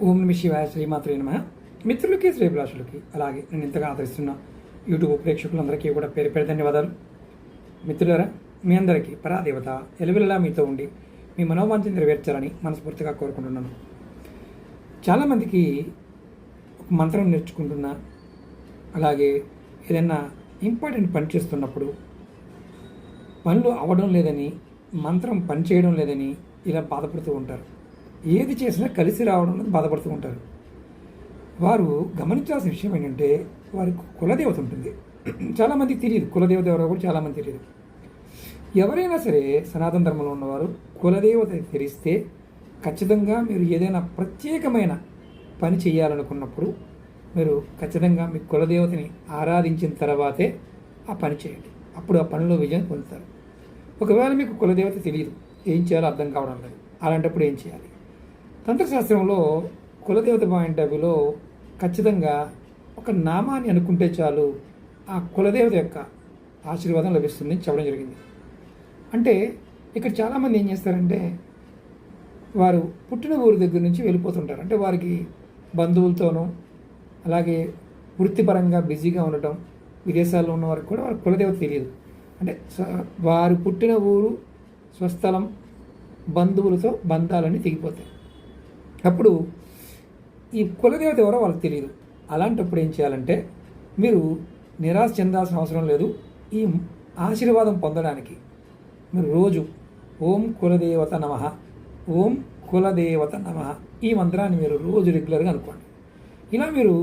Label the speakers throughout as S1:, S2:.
S1: ఓం నమ శివాయ శ్రీమాత్రే నమః. మిత్రులకి శ్రేభిలాషులకి అలాగే నేను ఇంతగా ఆదరిస్తున్న యూట్యూబ్ ప్రేక్షకులందరికీ కూడా పేరు పేరు ధన్యవాదాలు. మిత్రులారా, మీ అందరికీ పరాదేవత ఎలువెల్లా మీతో ఉండి మీ మనోవాంఛ నెరవేర్చాలని మనస్ఫూర్తిగా కోరుకుంటున్నాను. చాలామందికి ఒక మంత్రం నేర్చుకుంటున్నా, అలాగే ఏదైనా ఇంపార్టెంట్ పని చేస్తున్నప్పుడు పనులు అవ్వడం లేదని, మంత్రం పని చేయడం లేదని ఇలా బాధపడుతూ ఉంటారు. ఏది చేసినా కలిసి రావడం అనేది బాధపడుతూ ఉంటారు. వారు గమనించాల్సిన విషయం ఏంటంటే, వారికి కులదేవత ఉంటుంది. చాలామందికి తెలియదు కులదేవత ఎవరో కూడా చాలామంది తెలియదు. ఎవరైనా సరే సనాతన ధర్మంలో ఉన్నవారు కులదేవత తెలిస్తే ఖచ్చితంగా మీరు ఏదైనా ప్రత్యేకమైన పని చేయాలనుకున్నప్పుడు మీరు ఖచ్చితంగా మీ కులదేవతని ఆరాధించిన తర్వాతే ఆ పని చేయండి. అప్పుడు ఆ పనిలో విజయం పొందుతారు. ఒకవేళ మీకు కులదేవత తెలియదు, ఏం చేయాలో అర్థం కావడం లేదు, అలాంటప్పుడు ఏం చేయాలి? తంత్రశాస్త్రంలో కులదేవత పాయింట్ ఆఫ్ వ్యూలో ఖచ్చితంగా ఒక నామాన్ని అనుకుంటే చాలు ఆ కులదేవత యొక్క ఆశీర్వాదం లభిస్తుంది చెప్పడం జరిగింది. అంటే ఇక్కడ చాలామంది ఏం చేస్తారంటే, వారు పుట్టిన ఊరి దగ్గర నుంచి వెళ్ళిపోతుంటారు. అంటే వారికి బంధువులతోనూ అలాగే వృత్తిపరంగా బిజీగా ఉండటం, విదేశాల్లో ఉన్న వారికి కూడా వారి కులదేవత తెలియదు. అంటే వారు పుట్టిన ఊరు, స్వస్థలం, బంధువులతో బంధాలన్నీ తెగిపోతాయి. అప్పుడు ఈ కులదేవత ఎవరో వాళ్ళకి తెలియదు. అలాంటప్పుడు ఏం చేయాలంటే, మీరు నిరాశ చెందాల్సిన అవసరం లేదు. ఈ ఆశీర్వాదం పొందడానికి మీరు రోజు ఓం కులదేవత నమః, ఓం కులదేవత నమః ఈ మంత్రాన్ని మీరు రోజు రెగ్యులర్గా అనుకోండి. ఇలా మీరు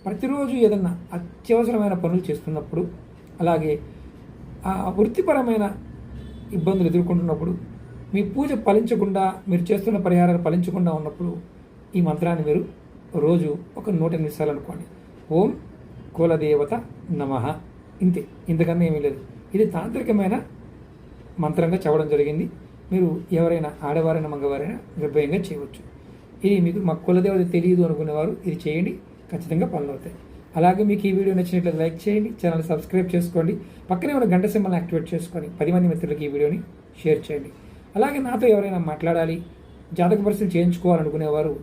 S1: ప్రతిరోజు ఏదన్నా అత్యవసరమైన పనులు చేస్తున్నప్పుడు, అలాగే వృత్తిపరమైన ఇబ్బందులు ఎదుర్కొంటున్నప్పుడు, మీ పూజ ఫలించకుండా, మీరు చేస్తున్న పరిహారాలు ఫలించకుండా ఉన్నప్పుడు ఈ మంత్రాన్ని మీరు రోజు ఒక 108 సార్లు అనుకోండి. ఓం కులదేవత నమః. ఇంతే, ఇంతకన్నా ఏమీ లేదు. ఇది తాంత్రికమైన మంత్రంగా చెప్పడం జరిగింది. మీరు ఎవరైనా ఆడవారైనా మగవారైనా నిర్భయంగా చేయవచ్చు. ఇది మీకు మా కులదేవత తెలియదు అనుకునేవారు ఇది చేయండి, ఖచ్చితంగా పనులు అవుతాయి. అలాగే మీకు ఈ వీడియో నచ్చినట్లయితే లైక్ చేయండి, ఛానల్ సబ్స్క్రైబ్ చేసుకోండి, పక్కనే ఉన్న గంట సింబల్ని యాక్టివేట్ చేసుకొని 10 మంది మిత్రులకి ఈ వీడియోని షేర్ చేయండి. అలాగే నాతో ఎవరైనా మాట్లాడాలి, జాతక పరిస్థితులు చేయించుకోవాలనుకునేవారు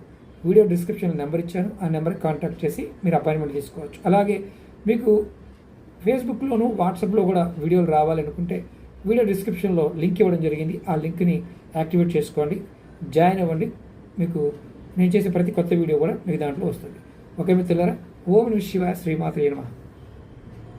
S1: వీడియో డిస్క్రిప్షన్లో నెంబర్ ఇచ్చాను, ఆ నెంబర్కి కాంటాక్ట్ చేసి మీరు అపాయింట్మెంట్ తీసుకోవచ్చు. అలాగే మీకు ఫేస్బుక్లోను వాట్సాప్లో కూడా వీడియోలు రావాలనుకుంటే వీడియో డిస్క్రిప్షన్లో లింక్ ఇవ్వడం జరిగింది. ఆ లింక్ని యాక్టివేట్ చేసుకోండి, జాయిన్ అవ్వండి. మీకు నేను చేసే ప్రతి కొత్త వీడియో కూడా మీకు దాంట్లో వస్తుంది. ఓకే మిత్రులారా, ఓం నమః శివాయ శ్రీమాత్రే నమః.